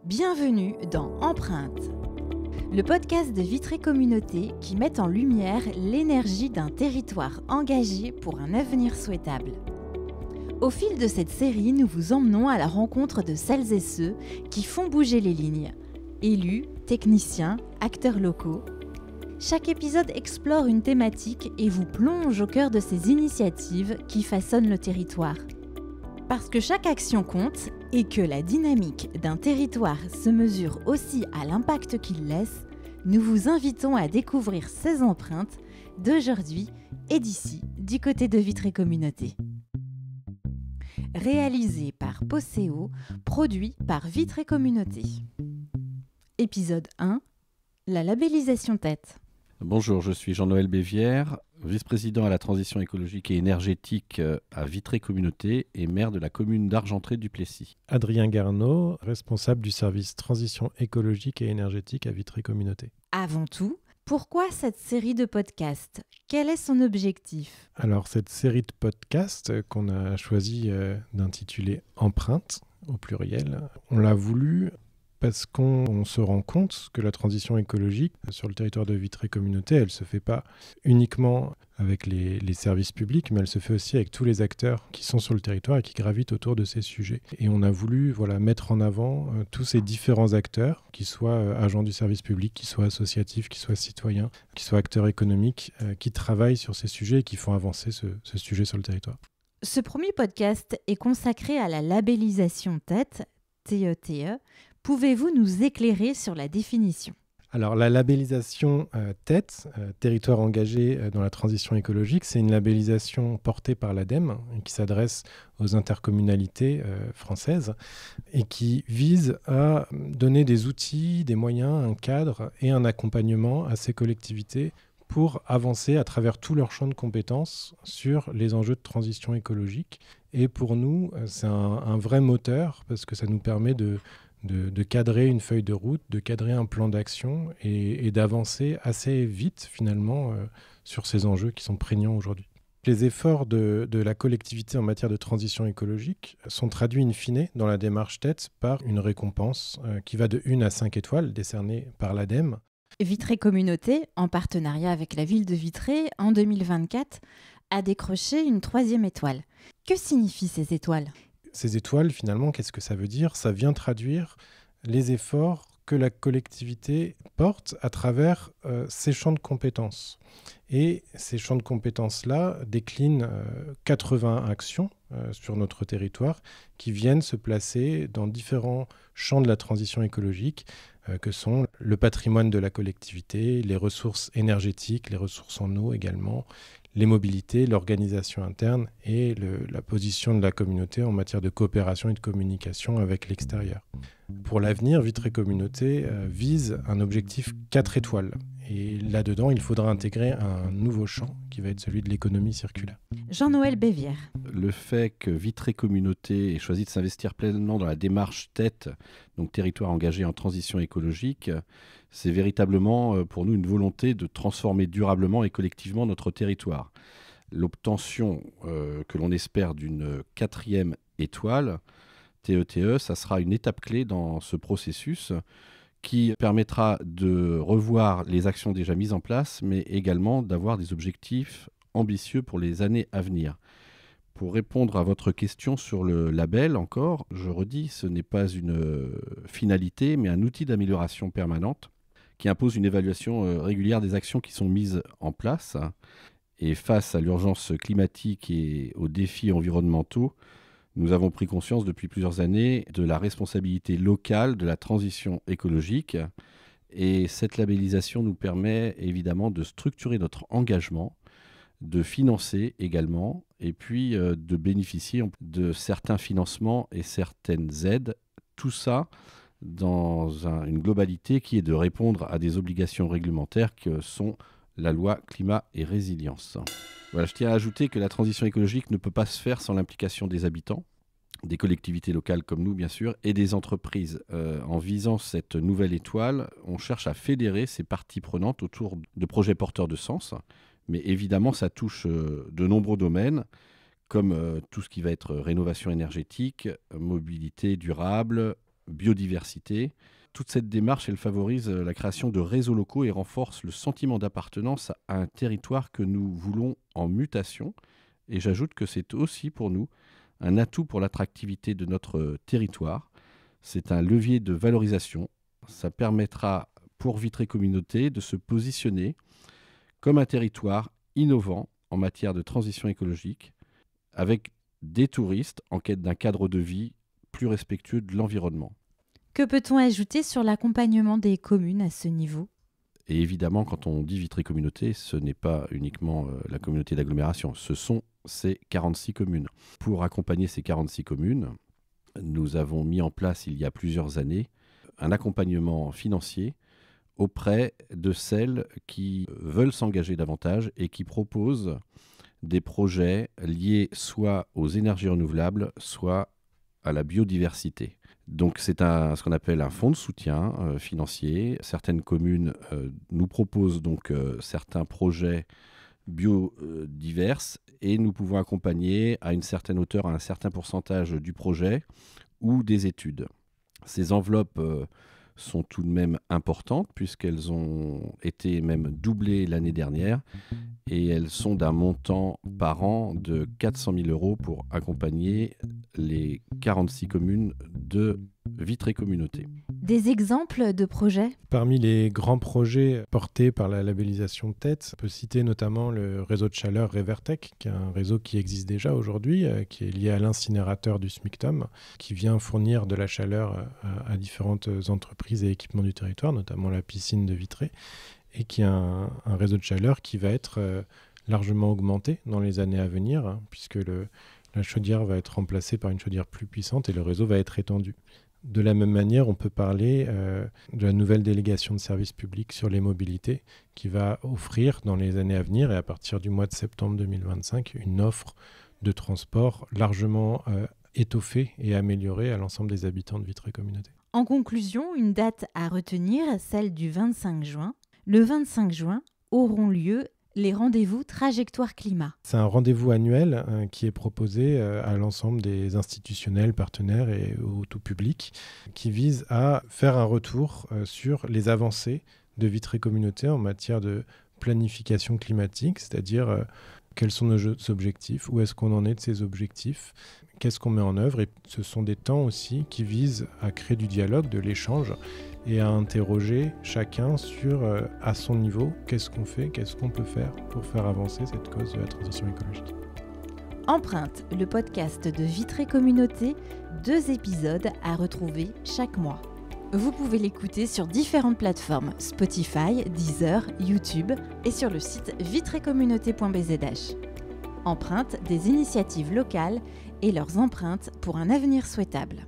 Bienvenue dans Empreinte, le podcast de Vitré Communauté qui met en lumière l'énergie d'un territoire engagé pour un avenir souhaitable. Au fil de cette série, nous vous emmenons à la rencontre de celles et ceux qui font bouger les lignes. Élus, techniciens, acteurs locaux. Chaque épisode explore une thématique et vous plonge au cœur de ces initiatives qui façonnent le territoire. Parce que chaque action compte et que la dynamique d'un territoire se mesure aussi à l'impact qu'il laisse, nous vous invitons à découvrir ces empreintes d'aujourd'hui et d'ici, du côté de Vitré Communauté. Réalisé par Poseo, produit par Vitré Communauté. Épisode 1, la labellisation tête. Bonjour, je suis Jean-Noël Bévière, vice-président à la transition écologique et énergétique à Vitré Communauté et maire de la commune d'Argentré-du-Plessis. Adrien Garneau, responsable du service transition écologique et énergétique à Vitré Communauté. Avant tout, pourquoi cette série de podcasts ? Quel est son objectif ? Alors cette série de podcasts qu'on a choisi d'intituler Empreinte au pluriel, on l'a voulu parce qu'on se rend compte que la transition écologique sur le territoire de Vitré Communauté, elle ne se fait pas uniquement avec les services publics, mais elle se fait aussi avec tous les acteurs qui sont sur le territoire et qui gravitent autour de ces sujets. Et on a voulu mettre en avant tous ces différents acteurs, qu'ils soient agents du service public, qu'ils soient associatifs, qu'ils soient citoyens, qu'ils soient acteurs économiques, qui travaillent sur ces sujets et qui font avancer ce sujet sur le territoire. Ce premier podcast est consacré à la labellisation TET, TETE. Pouvez-vous nous éclairer sur la définition ? Alors la labellisation TET, territoire engagé dans la transition écologique, c'est une labellisation portée par l'ADEME qui s'adresse aux intercommunalités françaises et qui vise à donner des outils, des moyens, un cadre et un accompagnement à ces collectivités pour avancer à travers tout leur champ de compétences sur les enjeux de transition écologique. Et pour nous, c'est un vrai moteur parce que ça nous permet de cadrer une feuille de route, de cadrer un plan d'action et d'avancer assez vite finalement sur ces enjeux qui sont prégnants aujourd'hui. Les efforts de la collectivité en matière de transition écologique sont traduits in fine dans la démarche TET par une récompense qui va de 1 à 5 étoiles décernée par l'ADEME. Vitré Communauté, en partenariat avec la ville de Vitré, en 2024, a décroché une 3e étoile. Que signifient ces étoiles ? Ces étoiles, finalement, qu'est-ce que ça veut dire ? Ça vient traduire les efforts que la collectivité porte à travers ses champs de compétences. Et ces champs de compétences-là déclinent 80 actions sur notre territoire qui viennent se placer dans différents champs de la transition écologique que sont le patrimoine de la collectivité, les ressources énergétiques, les ressources en eau également, les mobilités, l'organisation interne et la position de la communauté en matière de coopération et de communication avec l'extérieur. Pour l'avenir, Vitré Communauté vise un objectif 4 étoiles. Et là-dedans, il faudra intégrer un nouveau champ qui va être celui de l'économie circulaire. Jean-Noël Bévière. Le fait que Vitré Communauté ait choisi de s'investir pleinement dans la démarche TET, donc territoire engagé en transition écologique, c'est véritablement pour nous une volonté de transformer durablement et collectivement notre territoire. L'obtention que l'on espère d'une 4e étoile, TETE, ça sera une étape clé dans ce processus qui permettra de revoir les actions déjà mises en place, mais également d'avoir des objectifs ambitieux pour les années à venir. Pour répondre à votre question sur le label encore, je redis, ce n'est pas une finalité, mais un outil d'amélioration permanente qui impose une évaluation régulière des actions qui sont mises en place. Et face à l'urgence climatique et aux défis environnementaux, nous avons pris conscience depuis plusieurs années de la responsabilité locale de la transition écologique. Et cette labellisation nous permet évidemment de structurer notre engagement, de financer également, et puis de bénéficier de certains financements et certaines aides. Tout ça dans une globalité qui est de répondre à des obligations réglementaires que sont la loi climat et résilience. Voilà, je tiens à ajouter que la transition écologique ne peut pas se faire sans l'implication des habitants, des collectivités locales comme nous bien sûr, et des entreprises. En visant cette nouvelle étoile, on cherche à fédérer ces parties prenantes autour de projets porteurs de sens, mais évidemment ça touche de nombreux domaines, comme tout ce qui va être rénovation énergétique, mobilité durable, biodiversité. Toute cette démarche, elle favorise la création de réseaux locaux et renforce le sentiment d'appartenance à un territoire que nous voulons en mutation. Et j'ajoute que c'est aussi pour nous un atout pour l'attractivité de notre territoire. C'est un levier de valorisation. Ça permettra pour Vitré Communauté de se positionner comme un territoire innovant en matière de transition écologique, avec des touristes en quête d'un cadre de vie plus respectueux de l'environnement. Que peut-on ajouter sur l'accompagnement des communes à ce niveau ? Et évidemment, quand on dit Vitré Communauté, ce n'est pas uniquement la communauté d'agglomération, ce sont ces 46 communes. Pour accompagner ces 46 communes, nous avons mis en place il y a plusieurs années un accompagnement financier auprès de celles qui veulent s'engager davantage et qui proposent des projets liés soit aux énergies renouvelables, soit à la biodiversité. Donc c'est ce qu'on appelle un fonds de soutien financier. Certaines communes nous proposent donc certains projets biodiverses et nous pouvons accompagner à une certaine hauteur, à un certain pourcentage du projet ou des études. Ces enveloppes sont tout de même importantes puisqu'elles ont été même doublées l'année dernière et elles sont d'un montant par an de 400 000 € pour accompagner les 46 communes de Vitré Communauté. Des exemples de projets ? Parmi les grands projets portés par la labellisation TET, on peut citer notamment le réseau de chaleur Revertec, qui est un réseau qui existe déjà aujourd'hui, qui est lié à l'incinérateur du SMICTOM, qui vient fournir de la chaleur à différentes entreprises et équipements du territoire, notamment la piscine de Vitré, et qui est un réseau de chaleur qui va être largement augmenté dans les années à venir, puisque la chaudière va être remplacée par une chaudière plus puissante et le réseau va être étendu. De la même manière, on peut parler de la nouvelle délégation de services publics sur les mobilités qui va offrir dans les années à venir et à partir du mois de septembre 2025 une offre de transport largement étoffée et améliorée à l'ensemble des habitants de Vitré Communauté. En conclusion, une date à retenir, celle du 25 juin. Le 25 juin auront lieu les rendez-vous Trajectoire Climat. C'est un rendez-vous annuel qui est proposé à l'ensemble des institutionnels, partenaires et au tout public, qui vise à faire un retour sur les avancées de Vitré Communauté en matière de planification climatique, c'est-à-dire quels sont nos objectifs, où est-ce qu'on en est de ces objectifs, qu'est-ce qu'on met en œuvre. Et ce sont des temps aussi qui visent à créer du dialogue, de l'échange, et à interroger chacun sur, à son niveau, qu'est-ce qu'on fait, qu'est-ce qu'on peut faire pour faire avancer cette cause de la transition écologique. Empreinte, le podcast de Vitré Communauté, 2 épisodes à retrouver chaque mois. Vous pouvez l'écouter sur différentes plateformes, Spotify, Deezer, YouTube et sur le site vitrecommunauté.bzh. Empreinte, des initiatives locales et leurs empreintes pour un avenir souhaitable.